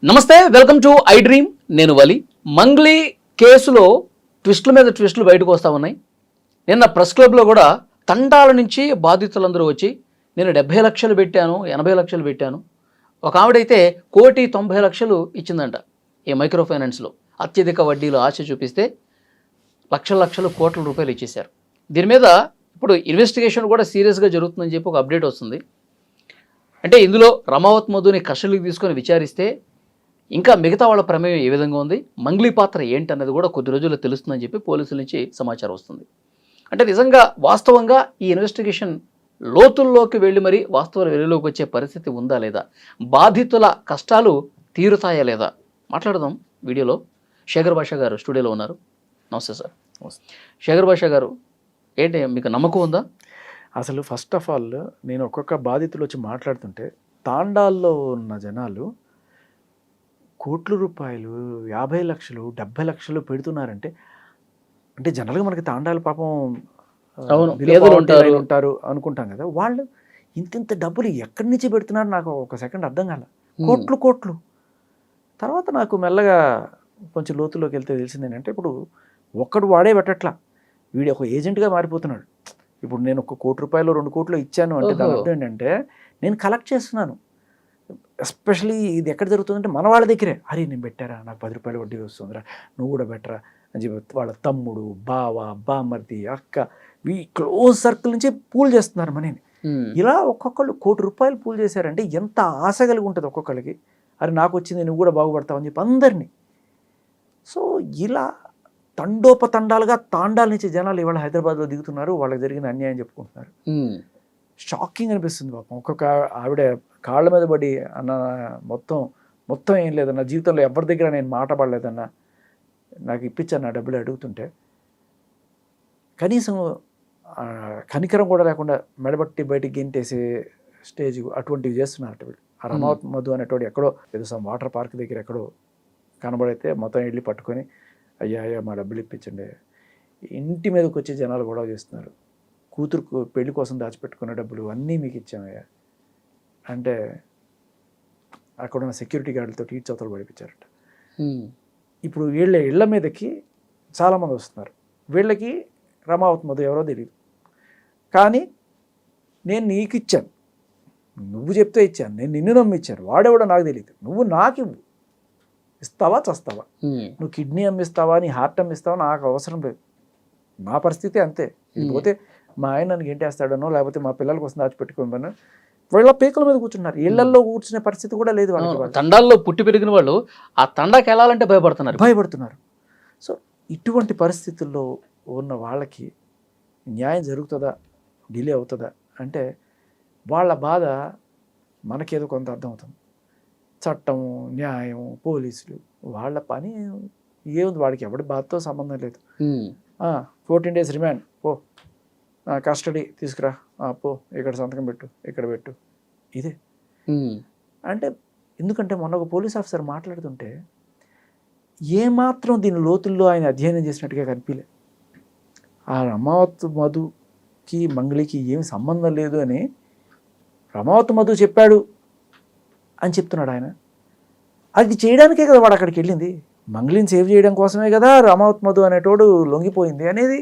నమస్తే, welcome to I dream. నేను వలి. మంగ్లీ కేసులో ట్విస్టుల మీద ట్విస్టులు బయటకు వస్తూ ఉన్నాయి. నిన్న ప్రెస్ క్లబ్లో కూడా తండాల నుంచి బాధితులందరూ వచ్చి నేను 70 లక్షలు పెట్టాను, 80 లక్షలు పెట్టాను. ఒక ఆవిడైతే 1,90,00,000 ఇచ్చిందంట ఈ మైక్రో ఫైనాన్స్లో. అత్యధిక వడ్డీలో ఆశ చూపిస్తే లక్షల కోట్ల రూపాయలు ఇచ్చేశారు. దీని మీద ఇప్పుడు ఇన్వెస్టిగేషన్ కూడా సీరియస్గా జరుగుతుందని చెప్పి ఒక అప్డేట్ వస్తుంది. అంటే ఇందులో రమావత్ మధుని కస్టడీకి తీసుకొని విచారిస్తే ఇంకా మిగతా వాళ్ళ ప్రమేయం ఏ విధంగా ఉంది, మంగ్లీ పాత్ర ఏంటన్నది కూడా కొద్ది రోజుల్లో తెలుస్తుందని చెప్పి పోలీసుల నుంచి సమాచారం వస్తుంది. అంటే నిజంగా వాస్తవంగా ఈ ఇన్వెస్టిగేషన్ లోతుల్లోకి వెళ్ళి మరి వాస్తవాలు వెలుగులోకి వచ్చే పరిస్థితి ఉందా లేదా, బాధితుల కష్టాలు తీరుతాయా లేదా మాట్లాడదాం వీడియోలో. శేఖర్ భాష గారు స్టూడియోలో ఉన్నారు. నమస్తే సార్. శేఖర్ భాష గారు, ఏంటి మీకు నమ్మకం ఉందా? అసలు ఫస్ట్ ఆఫ్ ఆల్ నేను ఒక్కొక్క బాధితులు వచ్చి మాట్లాడుతుంటే తాండాల్లో ఉన్న జనాలు కోట్ల రూపాయలు, 50 లక్షలు, 70 లక్షలు పెడుతున్నారంటే, అంటే జనరల్గా మనకి తాండాలు పాపం ఉంటారు అనుకుంటాం కదా, వాళ్ళు ఇంత డబ్బులు ఎక్కడి నుంచి పెడుతున్నారు నాకు ఒక సెకండ్ అర్థం కాల. కోట్లు. తర్వాత నాకు మెల్లగా కొంచెం లోతులోకి వెళ్తే తెలిసింది ఏంటంటే, ఇప్పుడు ఒక్కడు వాడే పెట్టట్లా, వీడు ఒక ఏజెంట్గా మారిపోతున్నాడు. ఇప్పుడు నేను 1 కోటి రూపాయలు 2 కోట్లు ఇచ్చాను అంటే దాని అర్థం ఏంటంటే నేను కలెక్ట్ చేస్తున్నాను. ఎస్పెషలీ ఇది ఎక్కడ జరుగుతుందంటే మన వాళ్ళ దగ్గరే. అరే నేను పెట్టారా, నాకు 10 రూపాయలు వడ్డీ వస్తుందిరా, నువ్వు కూడా బెటరా అని చెప్పి వాళ్ళ తమ్ముడు, బావ, బామ్మర్ది, అక్క, ఈ క్లోజ్ సర్కిల్ నుంచి పూల్ చేస్తున్నారు మనీని. ఇలా ఒక్కొక్కళ్ళు 1 కోటి రూపాయలు పూల్ చేశారంటే ఎంత ఆశ కలిగి ఉంటుంది ఒక్కొక్కరికి. అరే నాకు వచ్చింది, నువ్వు కూడా బాగుపడతావు అని చెప్పి అందరినీ. సో ఇలా తండోపతండాలుగా తాండాల నుంచి జనాలు ఇవాళ హైదరాబాద్లో దిగుతున్నారు, వాళ్ళకి జరిగిన అన్యాయం చెప్పుకుంటున్నారు. షాకింగ్ అనిపిస్తుంది పాపం. ఒక్కొక్క ఆవిడ కాళ్ళ మీద పడి, అన్న మొత్తం ఏం లేదన్న, జీవితంలో ఎవరి దగ్గర నేను మాట పడలేదన్న, నాకు ఇప్పించాను డబ్బులు అడుగుతుంటే కనీసం కనికరం కూడా లేకుండా మెడబట్టి బయటికి గెంటేసే స్టేజ్ అటువంటివి చేస్తున్నారు వీళ్ళు. ఆ రమావత్ మధు అనేటోడు ఎక్కడో ఏదో సమ్ వాటర్ పార్క్ దగ్గర ఎక్కడో కనబడితే మొత్తం వెళ్ళి పట్టుకొని అయ్యా మా డబ్బులు ఇప్పించండి. ఇంటి మీదకి వచ్చి జనాలు గొడవ చేస్తున్నారు. కూతురుకు పెళ్లి కోసం దాచిపెట్టుకున్న డబ్బులు అన్నీ మీకు ఇచ్చామయ్యా అంటే అక్కడ ఉన్న సెక్యూరిటీ గార్డులతో చవతలు పడిపించారట. ఇప్పుడు వీళ్ళ ఇళ్ల మీదకి చాలామంది వస్తున్నారు. వీళ్ళకి రమావత్ మధు ఎవరో తెలియదు, కానీ నేను నీకు ఇచ్చాను, నువ్వు చెప్తే ఇచ్చాను, నేను నిన్ను నమ్మిచ్చాను, వాడెవడో నాకు తెలియదు, నువ్వు నాకు ఇవ్వు, ఇస్తావా చస్తావా, నువ్వు కిడ్నీ అమ్మిస్తావా, నీ హార్ట్ అమ్మిస్తావా, నాకు అవసరం లేదు, నా పరిస్థితి అంతే. పోతే మా ఆయన నన్ను గెంటేస్తాడనో లేకపోతే మా పిల్లల కోసం దాచిపెట్టుకోమని వీళ్ళ పీకల మీద కూర్చున్నారు. ఇళ్లలో కూర్చునే పరిస్థితి కూడా లేదు వాళ్ళకి. తండాల్లో పుట్టి పెరిగిన వాళ్ళు ఆ తండాకి వెళ్ళాలంటే భయపడుతున్నారు. సో ఇటువంటి పరిస్థితుల్లో ఉన్న వాళ్ళకి న్యాయం జరుగుతుందా, డిలే అవుతుందా అంటే వాళ్ళ బాధ మనకేదో కొంత అర్థమవుతుంది. చట్టం, న్యాయం, పోలీసులు వాళ్ళ పని ఏముంది, వాడికి ఎవడి బాధతో సంబంధం లేదు. 14 days రిమాండ్, పో కస్టడీ తీసుకురా, పో ఇక్కడ సంతకం పెట్టు, ఇక్కడ పెట్టు, ఇదే. అంటే ఎందుకంటే మొన్న ఒక పోలీస్ ఆఫీసర్ మాట్లాడుతుంటే ఏమాత్రం దీని లోతుల్లో ఆయన అధ్యయనం చేసినట్టుగా కనిపించలే. ఆ రమావత్ మధుకి మంగ్లీకి ఏమి సంబంధం లేదు అని రమావత్ మధు చెప్పాడు అని చెప్తున్నాడు ఆయన. అది చేయడానికే కదా వాడు అక్కడికి వెళ్ళింది, మంగ్లీని సేవ్ చేయడం కోసమే కదా రమావత్ మధు అనేటోడు లొంగిపోయింది అనేది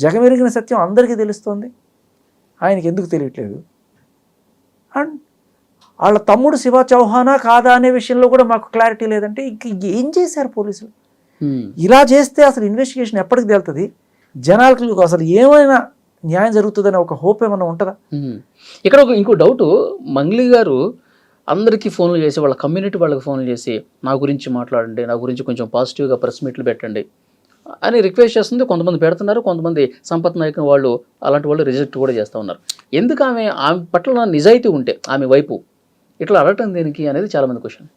జగమెరిగిన సత్యం అందరికీ తెలుస్తోంది. ఆయనకి ఎందుకు తెలియట్లేదు? అండ్ వాళ్ళ తమ్ముడు శివ చౌహానా కాదా అనే విషయంలో కూడా మాకు క్లారిటీ లేదంటే ఇంక ఏం చేశారు పోలీసులు? ఇలా చేస్తే అసలు ఇన్వెస్టిగేషన్ ఎప్పటికి తేలుతుంది? జనాలకు అసలు ఏమైనా న్యాయం జరుగుతుందని ఒక హోప్ ఏమైనా ఉంటుందా? ఇక్కడ ఇంకో డౌట్, మంగ్లీ గారు అందరికీ ఫోన్లు చేసి, వాళ్ళ కమ్యూనిటీ వాళ్ళకి ఫోన్లు చేసి నా గురించి మాట్లాడండి, నా గురించి కొంచెం పాజిటివ్గా ప్రెస్ మీట్లు పెట్టండి అని రిక్వెస్ట్ చేస్తుంది. కొంతమంది పెడుతున్నారు, కొంతమంది సంపత్ నాయక్ వాళ్ళు అలాంటి వాళ్ళు రిజెక్ట్ కూడా చేస్తూ ఉన్నారు. ఎందుకు ఆమె పట్ల నిజాయితీ ఉంటే ఆమె వైపు ఇట్లా అడగటం దేనికి అనేది చాలామంది క్వశ్చన్.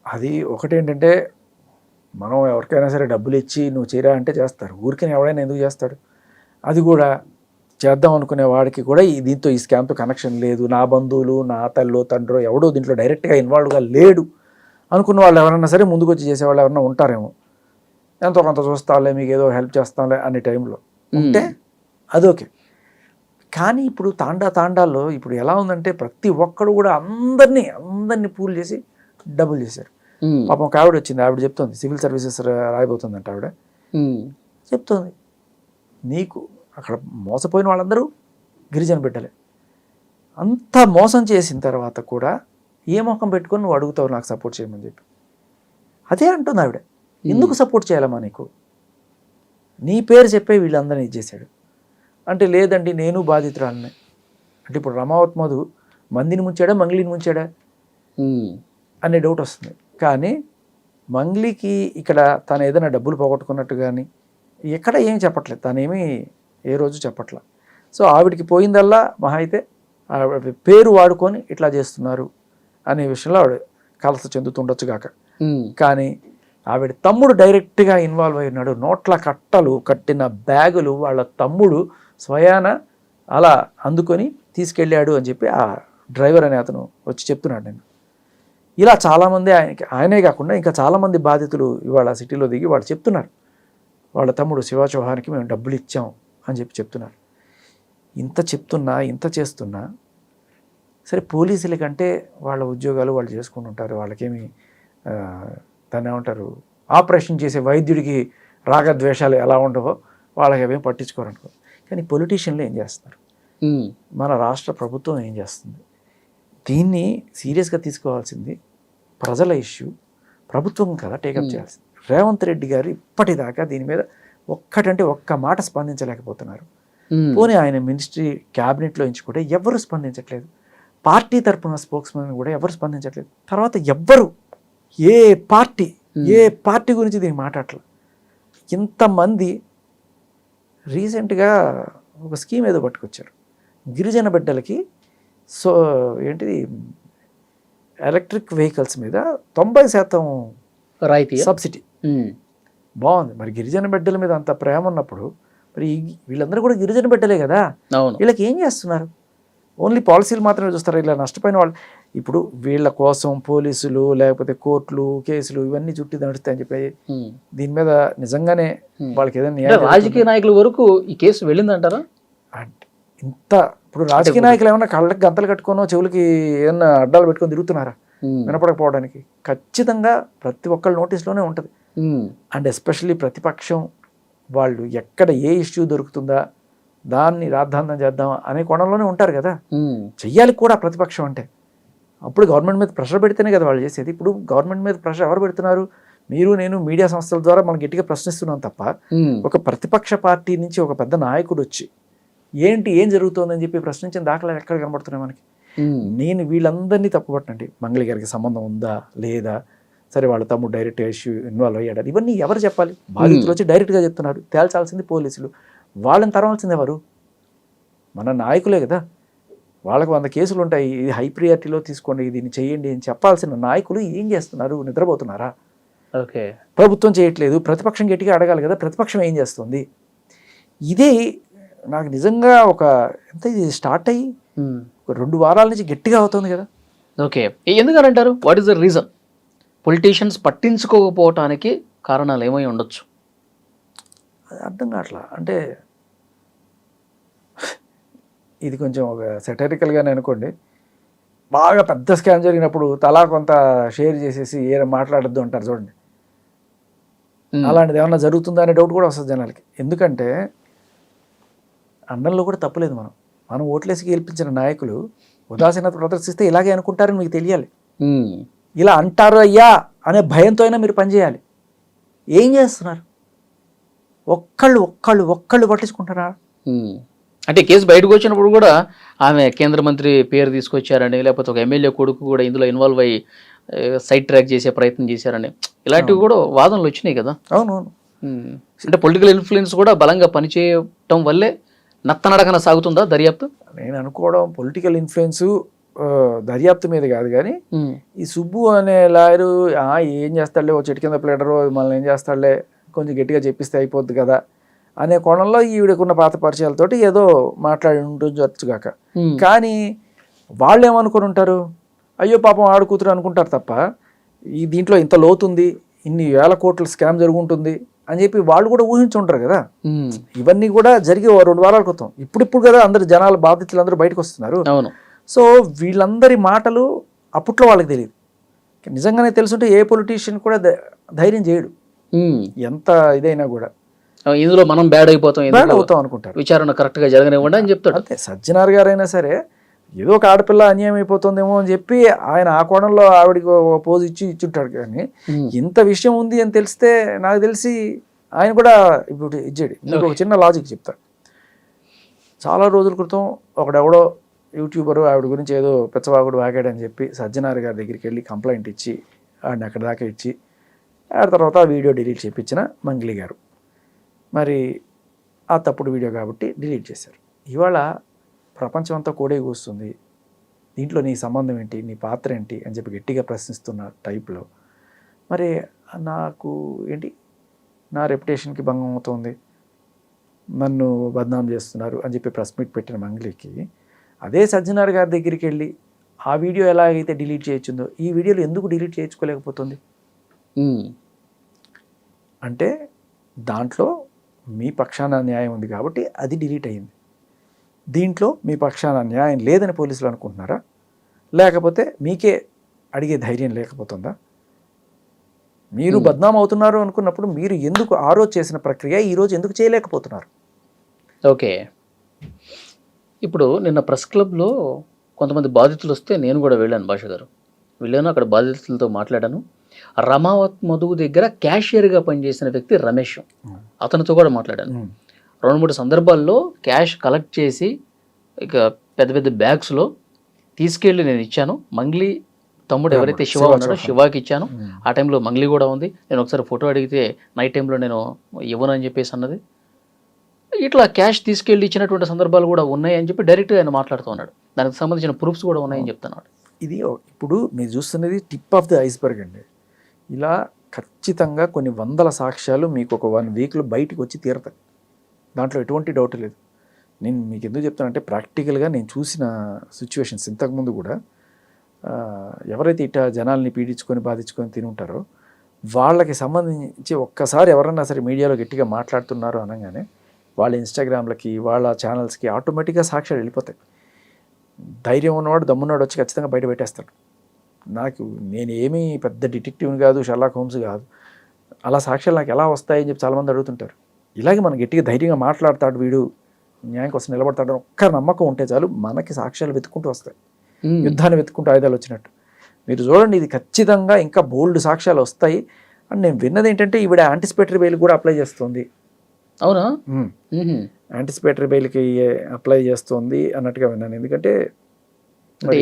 అది ఒకటేంటంటే, మనం ఎవరికైనా సరే డబ్బులు ఇచ్చి నువ్వు చేరా అంటే చేస్తారు, ఊరికైనా ఎవడైనా ఎందుకు చేస్తాడు? అది కూడా చేద్దాం అనుకునే వాడికి కూడా దీంతో ఈ స్కామ్తో కనెక్షన్ లేదు, నా బంధువులు, నా తల్లో తండ్రో ఎవడో దీంట్లో డైరెక్ట్గా ఇన్వాల్వ్గా లేడు అనుకున్న వాళ్ళు ఎవరైనా సరే ముందుకు వచ్చి చేసేవాళ్ళు ఎవరైనా ఉంటారేమో, ఎంతో కొంత చూస్తాంలే, మీకు ఏదో హెల్ప్ చేస్తాంలే అనే టైంలో ఉంటే అదోకే. కానీ ఇప్పుడు తాండాల్లో ఇప్పుడు ఎలా ఉందంటే ప్రతి ఒక్కడు కూడా అందరినీ పూల్ చేసి డబ్బులు చేశారు. ఉమ్, పాపం ఒక ఆవిడ వచ్చింది, ఆవిడ చెప్తుంది సివిల్ సర్వీసెస్ రాయబోతుందంట ఆవిడ. ఉమ్, చెప్తుంది నీకు అక్కడ మోసపోయిన వాళ్ళందరూ గిరిజన బిడ్డలే, అంత మోసం చేసిన తర్వాత కూడా ఏ మొఖం పెట్టుకొని నువ్వు అడుగుతావు నాకు సపోర్ట్ చేయమని చెప్పి. అదే అంటుంది ఆవిడ, ఎందుకు సపోర్ట్ చేయాలమ్మా నీకు, నీ పేరు చెప్పే వీళ్ళందరినీ ఇచ్చేసాడు అంటే. లేదండి నేను బాధితురాలనే అంటే. ఇప్పుడు రమావత్ మధు మందిని ముంచాడా మంగ్లీని ముంచాడా ఉమ్, అనే డౌట్ వస్తుంది. కానీ మంగ్లీకి ఇక్కడ తను ఏదైనా డబ్బులు పోగొట్టుకున్నట్టు కానీ ఎక్కడ ఏం చెప్పట్లేదు, తనేమీ ఏ రోజు చెప్పట్లే. సో ఆవిడికి పోయిందల్లా మహా అయితే ఆవిడ పేరు వాడుకొని ఇట్లా చేస్తున్నారు అనే విషయంలో ఆవిడ కలత చెందుతుండొచ్చు కాక. ఉమ్, కానీ ఆవిడ తమ్ముడు డైరెక్ట్గా ఇన్వాల్వ్ అయి ఉన్నాడు. నోట్ల కట్టలు కట్టిన బ్యాగులు వాళ్ళ తమ్ముడు స్వయాన అలా అందుకొని తీసుకెళ్ళాడు అని చెప్పి ఆ డ్రైవర్ అనే అతను వచ్చి చెప్తున్నాడు. నేను ఇలా చాలామంది ఆయనే కాకుండా ఇంకా చాలామంది బాధితులు ఇవాళ సిటీలో దిగి వాళ్ళు చెప్తున్నారు, వాళ్ళ తమ్ముడు శివ చౌహాన్కి మేము డబ్బులు ఇచ్చాం అని చెప్పి చెప్తున్నారు. ఇంత చెప్తున్నా ఇంత చేస్తున్నా సరే, పోలీసుల కంటే వాళ్ళ ఉద్యోగాలు వాళ్ళు చేసుకుని ఉంటారు, వాళ్ళకేమి దాన్ని ఏమంటారు ఆపరేషన్ చేసే వైద్యుడికి రాగద్వేషాలు ఎలా ఉండవో వాళ్ళకి అవేం పట్టించుకోరు అనుకో. కానీ పొలిటీషియన్లు ఏం చేస్తున్నారు, ఉమ్, మన రాష్ట్ర ప్రభుత్వం ఏం చేస్తుంది, దీన్ని సీరియస్గా తీసుకోవాల్సింది ప్రజల ఇష్యూ, ప్రభుత్వం కదా టేకప్ చేయాల్సింది. రేవంత్ రెడ్డి గారు ఇప్పటిదాకా దీని మీద ఒక్కటంటే ఒక్క మాట స్పందించలేకపోతున్నారు. ఉమ్, పోనీ ఆయన మినిస్ట్రీ క్యాబినెట్లో నుంచి కూడా ఎవరు స్పందించట్లేదు, పార్టీ తరఫున స్పోక్స్మెన్ కూడా ఎవరు స్పందించట్లేదు. తర్వాత ఎవ్వరు ఏ పార్టీ గురించి దీన్ని మాట్లాడట్లేదు. ఇంతమంది రీసెంట్గా ఒక స్కీమ్ ఏదో పట్టుకొచ్చారు గిరిజన బిడ్డలకి. సో ఏంటిది ఎలక్ట్రిక్ వెహికల్స్ మీద 90% రాయితీ సబ్సిడీ. బాగుంది. మరి గిరిజన బిడ్డల మీద అంత ప్రేమ ఉన్నప్పుడు మరి వీళ్ళందరూ కూడా గిరిజన బిడ్డలే కదా, అవును. వీళ్ళకి ఏం చేస్తున్నారు? ఓన్లీ పాలసీలు మాత్రమే చూస్తారు. ఇలా నష్టపోయిన వాళ్ళు ఇప్పుడు వీళ్ళ కోసం పోలీసులు లేకపోతే కోర్టులు కేసులు ఇవన్నీ చుట్టి నడుస్తాయని చెప్పి దీని మీద నిజంగానే వాళ్ళకి ఏదైనా న్యాయం రాజకీయ నాయకుల వరకు ఈ కేసు వెళ్ళిందంటారా? ఇంత ఇప్పుడు రాజకీయ నాయకులు ఏమన్నా కళ్ళకి గంతలు కట్టుకోనో చెవులకి ఏమన్నా అడ్డాలు పెట్టుకొని తిరుగుతున్నారా వినపడకపోవడానికి? ఖచ్చితంగా ప్రతి ఒక్కళ్ళ నోటీస్లోనే ఉంటుంది. అండ్ ఎస్పెషల్లీ ప్రతిపక్షం వాళ్ళు ఎక్కడ ఏ ఇష్యూ దొరుకుతుందా దాన్ని రాద్ధాంతం చేద్దాం అనే కోణంలోనే ఉంటారు కదా. చెయ్యాలి కూడా ప్రతిపక్షం అంటే. అప్పుడు గవర్నమెంట్ మీద ప్రెషర్ పెడితేనే కదా వాళ్ళు చేసేది. ఇప్పుడు గవర్నమెంట్ మీద ప్రెషర్ ఎవరు పెడుతున్నారు? మీరు నేను మీడియా సంస్థల ద్వారా మనం గట్టిగా ప్రశ్నిస్తున్నాం తప్ప ఒక ప్రతిపక్ష పార్టీ నుంచి ఒక పెద్ద నాయకుడు వచ్చి ఏం జరుగుతుందని చెప్పి ప్రశ్నించిన దాఖలా ఎక్కడ కనబడుతున్నాయి మనకి? నేను వీళ్ళందరినీ తప్పుపట్టండి, మంగళి గారికి సంబంధం ఉందా లేదా, సరే వాళ్ళ తమ్ముడు డైరెక్ట్ ఇష్యూ ఇన్వాల్వ్ అయ్యాడు, ఇవన్నీ ఎవరు చెప్పాలి? బాధితులు వచ్చి డైరెక్ట్గా చెప్తున్నారు, తేల్చాల్సింది పోలీసులు. వాళ్ళని తరవాల్సింది ఎవరు? మన నాయకులే కదా. వాళ్ళకు 100 కేసులు ఉంటాయి, ఇది హై ప్రియారిటీలో తీసుకోండి, దీన్ని చేయండి అని చెప్పాల్సిన నాయకులు ఏం చేస్తున్నారు? నిద్రపోతున్నారా? ఓకే, ప్రభుత్వం చేయట్లేదు, ప్రతిపక్షం గట్టిగా అడగాలి కదా, ప్రతిపక్షం ఏం చేస్తుంది? ఇదే నాకు నిజంగా ఎంత ఇది స్టార్ట్ అయ్యి ఒక 2 వారాల నుంచి గట్టిగా అవుతుంది కదా. ఓకే, ఎందుకని అంటారు? What is the reason? Politicians పట్టించుకోకపోవటానికి కారణాలు ఏమై ఉండొచ్చు? అది అర్థం కావట్లా. అంటే ఇది కొంచెం ఒక సెటరికల్గానే అనుకోండి, బాగా పెద్ద స్కామ్ జరిగినప్పుడు తలా కొంత షేర్ చేసేసి మాట్లాడద్దు అంటారు చూడండి, అలాంటిది ఏమన్నా జరుగుతుందా అనే డౌట్ కూడా వస్తుంది జనాలకి. ఎందుకంటే అండంలో కూడా తప్పలేదు. మనం ఓట్లేసి గెలిపించిన నాయకులు ఉదాసీనత ప్రదర్శిస్తే ఇలాగే అనుకుంటారని మీకు తెలియాలి. ఇలా అంటారు అయ్యా అనే భయంతో అయినా మీరు పనిచేయాలి. ఏం చేస్తున్నారు? ఒక్కళ్ళు పట్టించుకుంటారా? అంటే కేసు బయటకు వచ్చినప్పుడు కూడా ఆమె కేంద్ర మంత్రి పేరు తీసుకొచ్చారని, లేకపోతే ఒక ఎమ్మెల్యే కొడుకు కూడా ఇందులో ఇన్వాల్వ్ అయ్యి సైట్ ట్రాక్ చేసే ప్రయత్నం చేశారని ఇలాంటివి కూడా వాదనలు వచ్చినాయి కదా. అవునవును. అంటే పొలిటికల్ ఇన్ఫ్లుయెన్స్ కూడా బలంగా పనిచేయటం వల్లే నత్తనడకన సాగుతుందా దర్యాప్తు? నేను అనుకోవడం పొలిటికల్ ఇన్ఫ్లుయెన్స్ దర్యాప్తు మీద కాదు, కానీ ఈ సుబ్బు అనే లాయరు ఏం చేస్తాడులే, ఓ చెట్టు కింద ప్లేడరు మనల్ని ఏం చేస్తాడులే, కొంచెం గట్టిగా చెప్పిస్తే అయిపోద్ది కదా అనే కోణంలో ఈవిడకున్న పాత పరిచయాలతోటి ఏదో మాట్లాడి ఉండొచ్చుగాక. కానీ వాళ్ళు ఏమనుకుని ఉంటారు? అయ్యో పాపం ఆడు కూతురు అనుకుంటారు తప్ప ఈ దీంట్లో ఇంత లోతుంది, ఇన్ని వేల కోట్ల స్కామ్ జరుగుంటుంది అని చెప్పి వాళ్ళు కూడా ఊహించుంటారు కదా. ఇవన్నీ కూడా జరిగి 2 వారాల క్రితం. ఇప్పుడు కదా అందరు జనాలు బాధితులు అందరూ బయటకు వస్తున్నారు. అవును. సో వీళ్ళందరి మాటలు అప్పట్లో వాళ్ళకి తెలియదు. నిజంగానే తెలుసుంటే ఏ పొలిటీషియన్ కూడా ధైర్యం చేయడు, ఎంత ఇదైనా కూడా. ఇందులో మనం బ్యాడ్ అయిపోతాం, బ్యాడ్ అవుతాం అనుకుంటారు. విచారణ కరెక్ట్గా జరగనివ్వండి అని చెప్తాడు. అంతే. సజ్జనార్ గారైనా సరే ఏదో ఒక ఆడపిల్ల అన్యాయం అయిపోతుందేమో అని చెప్పి ఆయన ఆ కోణంలో ఆవిడకి పోజ్ ఇచ్చుంటాడు. కానీ ఇంత విషయం ఉంది అని తెలిస్తే నాకు తెలిసి ఆయన కూడా ఇప్పుడు ఇచ్చాడు. మీకు ఒక చిన్న లాజిక్ చెప్తా. చాలా రోజుల క్రితం ఒకడెవడో యూట్యూబరు ఆవిడ గురించి ఏదో పెచ్చవాగుడు వాగాడని చెప్పి సజ్జనార్ గారి దగ్గరికి వెళ్ళి కంప్లైంట్ ఇచ్చి ఆడిని అక్కడ దాకా ఇచ్చి ఆ తర్వాత ఆ వీడియో డిలీట్ చేయించిన మంగ్లీ గారు. మరి ఆ తప్పుడు వీడియో కాబట్టి డిలీట్ చేశారు. ఇవాళ ప్రపంచం అంతా కోడే కూస్తుంది, దీంట్లో నీ సంబంధం ఏంటి, నీ పాత్ర ఏంటి అని చెప్పి గట్టిగా ప్రశ్నిస్తున్న టైప్లో మరి నాకు ఏంటి, నా రెప్యుటేషన్కి భంగం అవుతుంది, నన్ను బద్నాం చేస్తున్నారు అని చెప్పి ప్రెస్ మీట్ పెట్టిన మంగ్లీకి అదే సజ్జనార్ గారి దగ్గరికి వెళ్ళి ఆ వీడియో ఎలాగైతే డిలీట్ చేయొచ్చుందో ఈ వీడియోలు ఎందుకు డిలీట్ చేయించుకోలేకపోతుంది అంటే దాంట్లో మీ పక్షాన న్యాయం ఉంది కాబట్టి అది డిలీట్ అయ్యింది. దీంట్లో మీ పక్షాన న్యాయం లేదని పోలీసులు అనుకుంటున్నారా, లేకపోతే మీకే అడిగే ధైర్యం లేకపోతుందా? మీరు బద్నాం అవుతున్నారు అనుకున్నప్పుడు మీరు ఎందుకు ఆ రోజు చేసిన ప్రక్రియ ఈరోజు ఎందుకు చేయలేకపోతున్నారు? ఓకే, ఇప్పుడు నిన్న ప్రెస్ క్లబ్లో కొంతమంది బాధితులు వస్తే నేను కూడా వెళ్ళాను, భాష గారు వెళ్ళాను, అక్కడ బాధితులతో మాట్లాడాను. రమావత్ మధువు దగ్గర క్యాషియర్గా పనిచేసిన వ్యక్తి రమేష్, అతనితో కూడా మాట్లాడాను. 2-3 సందర్భాల్లో క్యాష్ కలెక్ట్ చేసి ఇక పెద్ద పెద్ద బ్యాగ్స్లో తీసుకెళ్ళి నేను ఇచ్చాను. మంగ్లీ తమ్ముడు ఎవరైతే శివ ఉన్నాడో శివాకి ఇచ్చాను. ఆ టైంలో మంగ్లీ కూడా ఉంది. నేను ఒకసారి ఫోటో అడిగితే నైట్ టైంలో నేను ఇవ్వను అని చెప్పేసి అన్నది. ఇట్లా క్యాష్ తీసుకెళ్ళి ఇచ్చినటువంటి సందర్భాలు కూడా ఉన్నాయి అని చెప్పి డైరెక్ట్గా ఆయన మాట్లాడుతూ ఉన్నాడు. దానికి సంబంధించిన ప్రూఫ్స్ కూడా ఉన్నాయని చెప్తున్నాడు. ఇది ఇప్పుడు మీరు చూస్తున్నది టిప్ ఆఫ్ ది ఐస్బర్గ్ అండి. ఇలా ఖచ్చితంగా కొన్ని వందల సాక్ష్యాలు మీకు ఒక 1 వీక్లో బయటకు వచ్చి తీరతాయి, దాంట్లో ఎటువంటి డౌట్ లేదు. నేను మీకు ఎందుకు చెప్తానంటే ప్రాక్టికల్గా నేను చూసిన సిచ్యువేషన్స్ ఇంతకుముందు కూడా ఎవరైతే ఇట్లా జనాల్ని పీడించుకొని బాధించుకొని తిని ఉంటారో వాళ్ళకి సంబంధించి ఒక్కసారి ఎవరన్నా సరే మీడియాలో గట్టిగా మాట్లాడుతున్నారు అనగానే వాళ్ళ ఇన్స్టాగ్రామ్లకి వాళ్ళ ఛానల్స్కి ఆటోమేటిక్గా సాక్ష్యాలు వెళ్ళిపోతాయి. ధైర్యం ఉన్నవాడు దమ్మున్నాడు వచ్చి ఖచ్చితంగా బయట పెట్టేస్తాడు. నేను ఏమీ పెద్ద డిటెక్టివ్ని కాదు, షర్లాక్ హోమ్స్ కాదు, అలా సాక్ష్యాలు నాకు ఎలా వస్తాయని చెప్పి చాలామంది అడుగుతుంటారు. ఇలాగే మనం గట్టిగా ధైర్యంగా మాట్లాడతాడు, వీడు న్యాయం కోసం నిలబడతాడు ఒక్క నమ్మకం ఉంటే చాలు మనకి సాక్ష్యాలు వెతుక్కుంటూ వస్తాయి, యుద్ధాన్ని వెతుక్కుంటూ ఆయుధాలు వచ్చినట్టు. మీరు చూడండి, ఇది ఖచ్చితంగా ఇంకా బోల్డ్ సాక్ష్యాలు వస్తాయి. అండ్ నేను విన్నది ఏంటంటే ఈవిడ యాంటిసిపేటరీ బెయిల్ కూడా అప్లై చేస్తుంది. అవునా? యాంటిసిపేటరీ బెయిల్కి అప్లై చేస్తుంది అన్నట్టుగా విన్నాను. ఎందుకంటే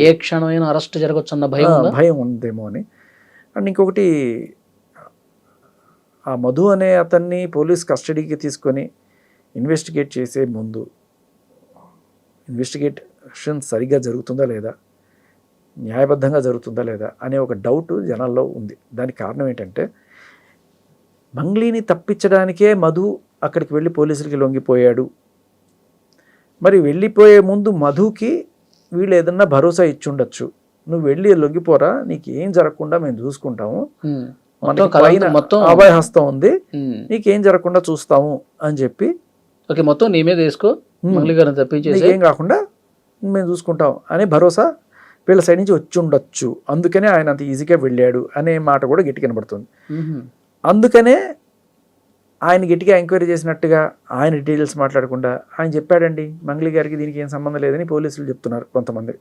ఏ క్షణమైనా అరెస్ట్ జరగచ్చు అన్న భయం ఉందేమో అని. అండ్ ఇంకొకటి, ఆ మధు అనే అతన్ని పోలీస్ కస్టడీకి తీసుకొని ఇన్వెస్టిగేట్ చేసే ముందు ఇన్వెస్టిగేషన్ సరిగ్గా జరుగుతుందా లేదా, న్యాయబద్ధంగా జరుగుతుందా లేదా అనే ఒక డౌట్ జనాల్లో ఉంది. దానికి కారణం ఏంటంటే మంగ్లీని తప్పించడానికే మధు అక్కడికి వెళ్ళి పోలీసులకి లొంగిపోయాడు. మరి వెళ్ళిపోయే ముందు మధుకి వీళ్ళు ఏదన్నా భరోసా ఇచ్చుండొచ్చు, నువ్వు వెళ్ళి లొంగిపోరా, నీకు ఏం జరగకుండా మేము చూసుకుంటాము, మొత్తం అభయహస్తం ఉంది, నీకేం జరగకుండా చూస్తాము అని చెప్పి మొత్తం నీ మీద వేసుకో, ఏం కాకుండా మేము చూసుకుంటాం అనే భరోసా వీళ్ళ సైడ్ నుంచి వచ్చి ఉండొచ్చు. అందుకనే ఆయన అంత ఈజీగా వెళ్ళాడు అనే మాట కూడా గట్టి కనబడుతుంది. అందుకనే ఆయన గట్టిగా ఎంక్వైరీ చేసినట్టుగా ఆయన డీటెయిల్స్ మాట్లాడకుండా ఆయన చెప్పాడండి మంగ్లీ గారికి దీనికి ఏం సంబంధం లేదని పోలీసులు చెప్తున్నారు కొంతమంది.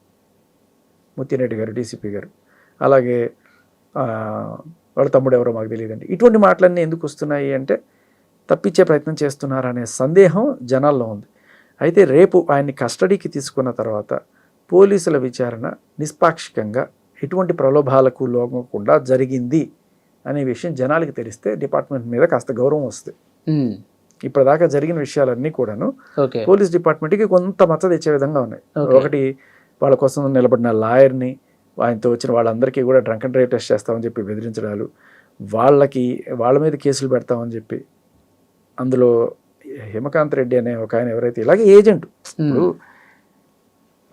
ముత్తిరెడ్డి గారు, డీసీపీ గారు, అలాగే వాళ్ళ తమ్ముడు ఎవరో మాకు తెలియదండి. ఇటువంటి మాటలన్నీ ఎందుకు వస్తున్నాయి అంటే తప్పించే ప్రయత్నం చేస్తున్నారనే సందేహం జనాల్లో ఉంది. అయితే రేపు ఆయన్ని కస్టడీకి తీసుకున్న తర్వాత పోలీసుల విచారణ నిష్పాక్షికంగా ఎటువంటి ప్రలోభాలకు లోగకుండా జరిగింది అనే విషయం జనాలకి తెలిస్తే డిపార్ట్మెంట్ మీద కాస్త గౌరవం వస్తుంది. ఇప్పటిదాకా జరిగిన విషయాలన్నీ కూడాను పోలీస్ డిపార్ట్మెంట్కి కొంత మచ్చ తెచ్చే విధంగా ఉన్నాయి. ఒకటి, వాళ్ళ కోసం నిలబడిన లాయర్ని, ఆయనతో వచ్చిన వాళ్ళందరికీ కూడా డ్రంక్ అండ్ డ్రైవ్ టెస్ట్ చేస్తామని చెప్పి బెదిరించడాలు, వాళ్ళ మీద కేసులు పెడతామని చెప్పి, అందులో హిమకాంత్ రెడ్డి అనే ఒక ఆయన ఎవరైతే ఇలాగే ఏజెంట్, ఇప్పుడు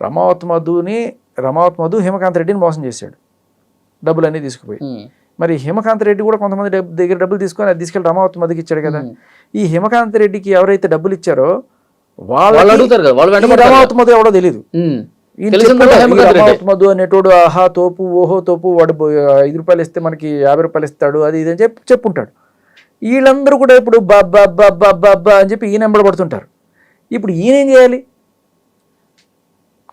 రమావత్ మధు హిమకాంత్ రెడ్డిని మోసం చేశాడు, డబ్బులన్నీ తీసుకుపోయి. మరి హిమకాంత్ రెడ్డి కూడా కొంతమంది దగ్గర డబ్బులు తీసుకొని అది తీసుకెళ్ళి రమావత్ మధుకి ఇచ్చాడు కదా. ఈ హిమకాంత్ రెడ్డికి ఎవరైతే డబ్బులు ఇచ్చారో వాళ్ళు అడుగుతారు కదా, రమావత్ మధు ఎవడో తెలియదు. ఈయన తెలిసిందల్లా చెప్పాడు, ఈ హేమకాంత్ రెడ్డి. రమావత్ మధు అనేటోడు ఆహా తోపు ఓహో తోపు వాడు 5 రూపాయలు ఇస్తే మనకి 50 రూపాయలు ఇస్తాడు అది ఇది అని చెప్పుంటాడు. వీళ్ళందరూ కూడా ఇప్పుడు బాబ్బా బాబ్బా బాబ్బా అని చెప్పి ఈయన పడుతుంటారు. ఇప్పుడు ఈయన ఏం చేయాలి?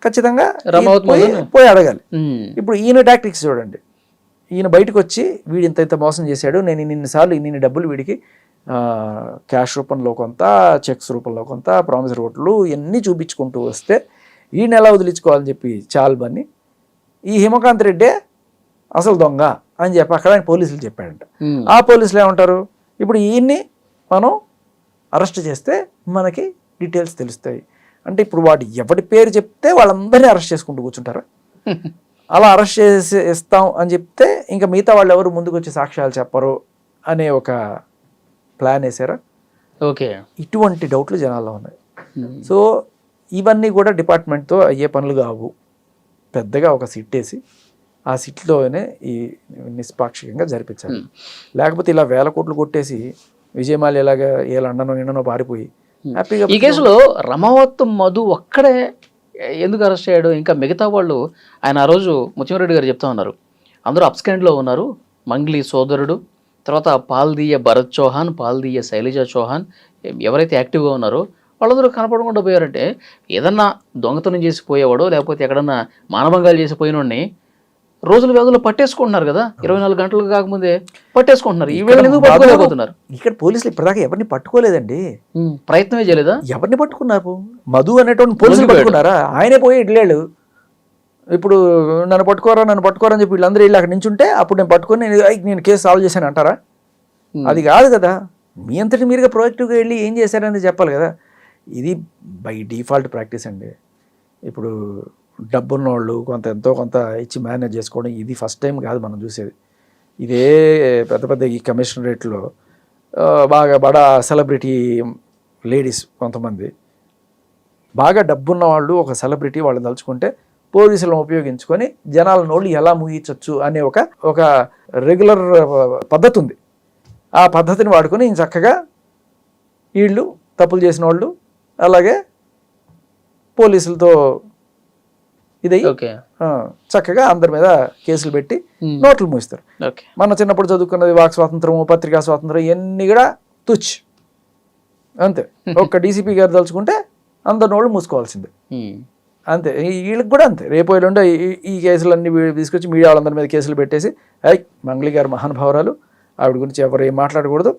ఖచ్చితంగా రమావత్ పోయి అడగాలి. ఉమ్. ఇప్పుడు ఈయన టాక్టిక్స్ చూడండి. ఈయన బయటకు వచ్చి వీడు ఇంత మోసం చేశాడు, నేను ఇన్నిసార్లు ఇన్ని డబ్బులు వీడికి క్యాష్ రూపంలో కొంత, చెక్స్ రూపంలో కొంత, ప్రామిసరీ ఓట్లు ఇవన్నీ చూపించుకుంటూ వస్తే ఈయన ఎలా వదిలించుకోవాలని చెప్పి చాలుబన్ని ఈ హిమకాంత్ రెడ్డే అసలు దొంగ అని చెప్పి అక్కడ ఆయన పోలీసులు చెప్పాడంట. ఆ పోలీసులు ఏమంటారు, ఇప్పుడు ఈయన్ని మనం అరెస్ట్ చేస్తే మనకి డీటెయిల్స్ తెలుస్తాయి అంటే ఇప్పుడు వాడు ఎవరి పేరు చెప్తే వాళ్ళందరినీ అరెస్ట్ చేసుకుంటూ కూర్చుంటారా? అలా అరెస్ట్ చేసి ఇస్తాం అని చెప్తే ఇంకా మిగతా వాళ్ళు ఎవరు ముందుకు వచ్చి సాక్ష్యాలు చెప్పరు అనే ఒక ప్లాన్ వేసారా? ఓకే. ఇటువంటి డౌట్లు జనాల్లో ఉన్నాయి. సో ఇవన్నీ కూడా డిపార్ట్మెంట్తో అయ్యే పనులు కావు. పెద్దగా ఒక సిట్ వేసి ఆ సిట్లోనే ఈ నిష్పాక్షికంగా జరిపించాలి. లేకపోతే ఇలా 1000 కోట్లు కొట్టేసి విజయమాలి ఎలాగా ఏ లండనో పారిపోయి హ్యాపీగా. ఈ కేసులో రమావత్ మధు ఒక్కడే ఎందుకు అరెస్ట్ అయ్యాడు? ఇంకా మిగతా వాళ్ళు ఆయన ఆ రోజు ముత్యంరెడ్డి గారు చెప్తా ఉన్నారు, అందరూ అప్స్కాండ్లో ఉన్నారు. మంగ్లీ సోదరుడు, తర్వాత పాల్దీయ భరత్ చౌహాన్, పాల్దీయ శైలజ చౌహాన్ ఎవరైతే యాక్టివ్గా ఉన్నారో వాళ్ళందరూ కనపడకుండా పోయారంటే ఏదన్నా దొంగతనం చేసి పోయేవాడో లేకపోతే ఎక్కడన్నా మానభంగాలు చేసి పోయినోడిని రోజుల వ్యవధిలో పట్టేసుకుంటున్నారు కదా, 24 గంటలు కాకముందే పట్టేసుకుంటున్నారు. ఈ వేళ ఎందుకు పట్టుకోలేకపోతున్నారు? ఇక్కడ పోలీసులు ఇప్పటిదాకా ఎవరిని పట్టుకోలేదండి. ప్రయత్నమే చేయలేదా? ఎవరిని పట్టుకున్నారు? మధు అనేటువంటి పోలీసులు పట్టుకున్నారా? ఆయనే పోయి ఇడ్లేడు. ఇప్పుడు నన్ను పట్టుకోరా అని చెప్పి వీళ్ళందరూ వెళ్ళి అక్కడ నించుంటే అప్పుడు నేను పట్టుకొని నేను కేసు సాల్వ్ చేశాను అంటారా? అది కాదు కదా. మీ అంతటి మీరుగా ప్రొయాక్టివ్గా వెళ్ళి ఏం చేశారనేది చెప్పాలి కదా. ఇది బై డిఫాల్ట్ ప్రాక్టీస్ అండి. ఇప్పుడు డబ్బున్న వాళ్ళు ఎంతో కొంత ఇచ్చి మేనేజ్ చేసుకోవడం ఇది ఫస్ట్ టైం కాదు మనం చూసేది. ఇదే పెద్ద ఈ కమిషనరేట్లో బాగా బడా సెలబ్రిటీ లేడీస్ కొంతమంది బాగా డబ్బున్న వాళ్ళు ఒక సెలబ్రిటీ వాళ్ళని తలుచుకుంటే పోలీసులను ఉపయోగించుకొని జనాల నోళ్ళు ఎలా ముగించవచ్చు అనే ఒక రెగ్యులర్ పద్ధతి ఉంది. ఆ పద్ధతిని వాడుకొని చక్కగా వీళ్ళు తప్పులు చేసిన వాళ్ళు అలాగే పోలీసులతో ఇదై చక్కగా అందరి మీద కేసులు పెట్టి నోట్లు మూస్తారు. మన చిన్నప్పుడు చదువుకున్నది వాక్ స్వాతంత్రము, పత్రికా స్వాతంత్రం ఇవన్నీ కూడా తుచ్ అంతే. ఒక్క డీసీపీ గారు తలుచుకుంటే అందరి నోళ్ళు మూసుకోవాల్సిందే అంతే. వీళ్ళకి కూడా అంతే. రేపు ఎల్లుండి ఈ కేసులన్నీ తీసుకొచ్చి మీడియా వాళ్ళందరి మీద కేసులు పెట్టేసి మంగ్లీ గారు మహానుభావరాలు, ఆవిడ గురించి ఎవరు ఏం మాట్లాడకూడదు,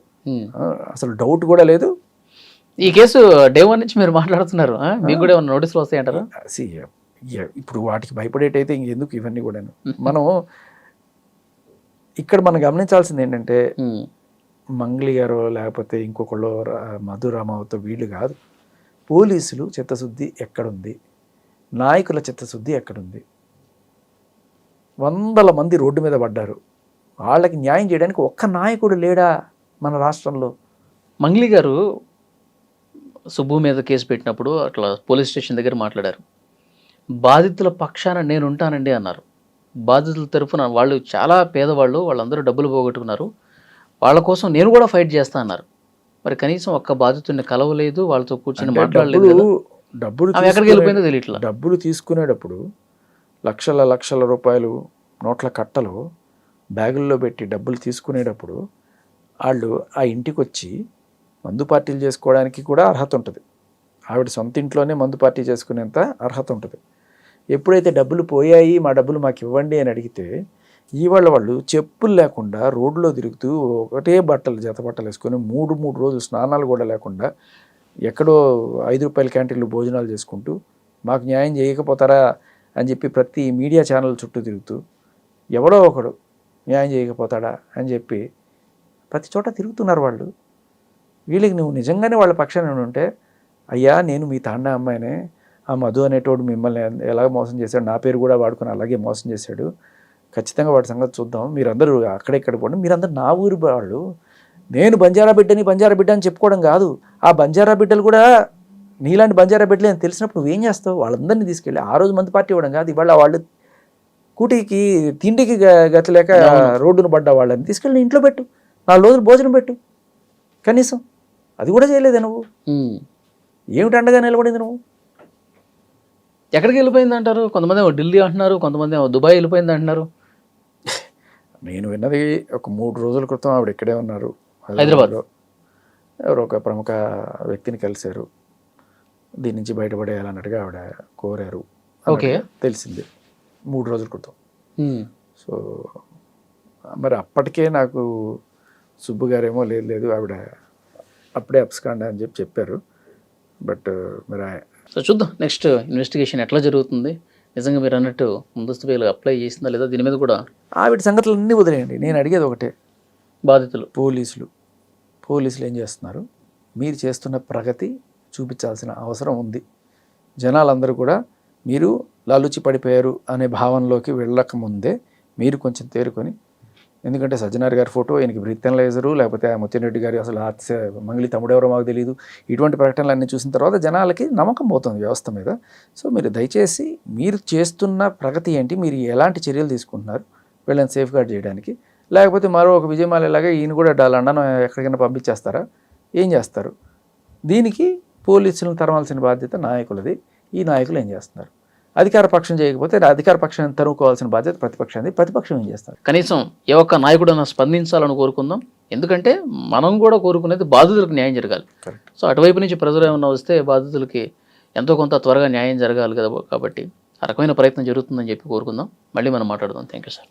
అసలు డౌట్ కూడా లేదు. ఈ కేసు డే 1 నుంచి మీరు మాట్లాడుతున్నారు, మీకు కూడా ఏమైనా నోటీసులు వస్తాయంటారా? ఇప్పుడు వాటికి భయపడేటైతే ఇంకెందుకు ఇవన్నీ కూడా. మనం ఇక్కడ మనం గమనించాల్సింది ఏంటంటే మంగ్లీ గారు లేకపోతే ఇంకొకళ్ళు మధు రామావత్ వీళ్ళు కాదు. పోలీసులు చిత్తశుద్ధి ఎక్కడుంది, నాయకుల చిత్తశుద్ధి ఎక్కడుంది? 100 మంది రోడ్డు మీద పడ్డారు, వాళ్ళకి న్యాయం చేయడానికి ఒక్క నాయకుడు లేడా మన రాష్ట్రంలో? మంగ్లీ గారు సుబ్బు మీద కేసు పెట్టినప్పుడు అట్లా పోలీస్ స్టేషన్ దగ్గర మాట్లాడారు. బాధితుల పక్షాన నేను ఉంటానండి అన్నారు. బాధితుల తరఫున వాళ్ళు చాలా పేదవాళ్ళు, వాళ్ళందరూ డబ్బులు పోగొట్టుకున్నారు, వాళ్ళ కోసం నేను కూడా ఫైట్ చేస్తా అన్నారు. మరి కనీసం ఒక్క బాధితుడిని కలవలేదు, వాళ్ళతో కూర్చొని మాట్లాడలేదు. ఎక్కడికి వెళ్ళిపోయిందో తెలియట్లా. డబ్బులు తీసుకునేటప్పుడు లక్షల రూపాయలు నోట్ల కట్టలు బ్యాగుల్లో పెట్టి డబ్బులు తీసుకునేటప్పుడు వాళ్ళు ఆ ఇంటికి వచ్చి మందు పార్టీలు చేసుకోవడానికి కూడా అర్హత ఉంటుంది. ఆవిడ సొంత ఇంట్లోనే మందు పార్టీ చేసుకునేంత అర్హత ఉంటుంది. ఎప్పుడైతే డబ్బులు పోయాయి, మా డబ్బులు మాకు ఇవ్వండి అని అడిగితే వాళ్ళు చెప్పులు లేకుండా రోడ్లో తిరుగుతూ ఒకటే జత బట్టలు వేసుకొని 3 రోజులు స్నానాలు కూడా లేకుండా ఎక్కడో 5 రూపాయల క్యాంటీన్లు భోజనాలు చేసుకుంటూ మాకు న్యాయం చేయకపోతారా అని చెప్పి ప్రతి మీడియా ఛానల్ చుట్టూ తిరుగుతూ ఎవడో ఒకడు న్యాయం చేయకపోతాడా అని చెప్పి ప్రతి చోట తిరుగుతున్నారు వాళ్ళు. వీళ్ళకి నువ్వు నిజంగానే వాళ్ళ పక్షాన ఉంటే, అయ్యా నేను మీ తాండా అమ్మాయినే, ఆ మధు అనేటోడు మిమ్మల్ని ఎలాగ మోసం చేశాడు, నా పేరు కూడా వాడుకొని అలాగే మోసం చేశాడు, ఖచ్చితంగా వాడి సంగతి చూద్దాం, మీరందరూ అక్కడెక్కడ పోండి, మీరందరూ నా ఊరి వాళ్ళు, నేను బంజారా బిడ్డ అని చెప్పుకోవడం కాదు, ఆ బంజారా బిడ్డలు కూడా నీలాంటి బంజారా బిడ్డలు అని తెలిసినప్పుడు నువ్వేం చేస్తావు? వాళ్ళందరినీ తీసుకెళ్ళి ఆ రోజు మందు పార్టీ ఇవ్వడం కాదు, ఇవాళ వాళ్ళు కూటికి తిండికి గతి లేక రోడ్డును పడ్డ వాళ్ళని తీసుకెళ్ళి ఇంట్లో పెట్టు, 4 రోజులు భోజనం పెట్టు, కనీసం అది కూడా చేయలేదే నువ్వు. ఏమిటి అండగా నిలబడింది నువ్వు? ఎక్కడికి వెళ్ళిపోయింది అంటారు? కొంతమంది ఏమో ఢిల్లీ అంటున్నారు, కొంతమంది ఏమో దుబాయ్ వెళ్ళిపోయింది అంటున్నారు. నేను విన్నది ఒక 3 రోజుల క్రితం ఆవిడ ఇక్కడే ఉన్నారు, హైదరాబాద్. ఎవరో ఒక ప్రముఖ వ్యక్తిని కలిశారు, దీని నుంచి బయటపడేయాలన్నట్టుగా ఆవిడ కోరారు ఓకే. తెలిసింది 3 రోజుల క్రితం. సో మరి అప్పటికే నాకు సుబ్బు గారేమో లేదు లేదు ఆవిడ అప్పుడే అప్స్కాండ్ అని చెప్పారు. బట్ మరి సో చూద్దాం నెక్స్ట్ ఇన్వెస్టిగేషన్ ఎట్లా జరుగుతుంది. నిజంగా మీరు అన్నట్టు ముందస్తు బెయిల్ అప్లై చేసిందా లేదా దీని మీద కూడా ఆవిడ సంగతులు అన్నీ వదిలేయండి. నేను అడిగేది ఒకటే, బాధితులు పోలీసులు ఏం చేస్తున్నారు? మీరు చేస్తున్న ప్రగతి చూపించాల్సిన అవసరం ఉంది. జనాలందరూ కూడా మీరు లాలూచి పడిపోయారు అనే భావనలోకి వెళ్ళకముందే మీరు కొంచెం తేరుకొని, ఎందుకంటే సజ్జనార్ గారి ఫోటో, ఈయనకి బ్రీత్ అనలైజరు, లేకపోతే ముత్యంరెడ్డి గారి అసలు మంగళి తమ్ముడు ఎవరో మాకు తెలియదు, ఇటువంటి ప్రకటనలు అన్నీ చూసిన తర్వాత జనాలకి నమ్మకం పోతుంది వ్యవస్థ మీద. సో మీరు దయచేసి మీరు చేస్తున్న ప్రగతి ఏంటి, మీరు ఎలాంటి చర్యలు తీసుకుంటున్నారు వీళ్ళని సేఫ్ గార్డ్ చేయడానికి, లేకపోతే మరో ఒక విజయమాలలాగా ఈయన కూడా లండన్ ఎక్కడికైనా పంపించేస్తారా, ఏం చేస్తారు? దీనికి పోలీసులను తరవాల్సిన బాధ్యత నాయకులది. ఈ నాయకులు ఏం చేస్తున్నారు? అధికార పక్షం చేయకపోతే అధికార పక్షాన్ని తరువుకోవాల్సిన బాధ్యత ప్రతిపక్షాన్ని. ప్రతిపక్షం ఏం చేస్తారు? కనీసం ఏ ఒక్క నాయకుడైనా స్పందించాలని కోరుకుందాం. ఎందుకంటే మనం కూడా కోరుకునేది బాధితులకు న్యాయం జరగాలి. సో అటువైపు నుంచి ప్రెజర్ ఏమన్నా వస్తే బాధితులకి ఎంతో కొంత త్వరగా న్యాయం జరగాలి కదా, కాబట్టి ఆ రకమైన ప్రయత్నం జరుగుతుందని చెప్పి కోరుకుందాం. మళ్ళీ మనం మాట్లాడదాం. Thank you sir.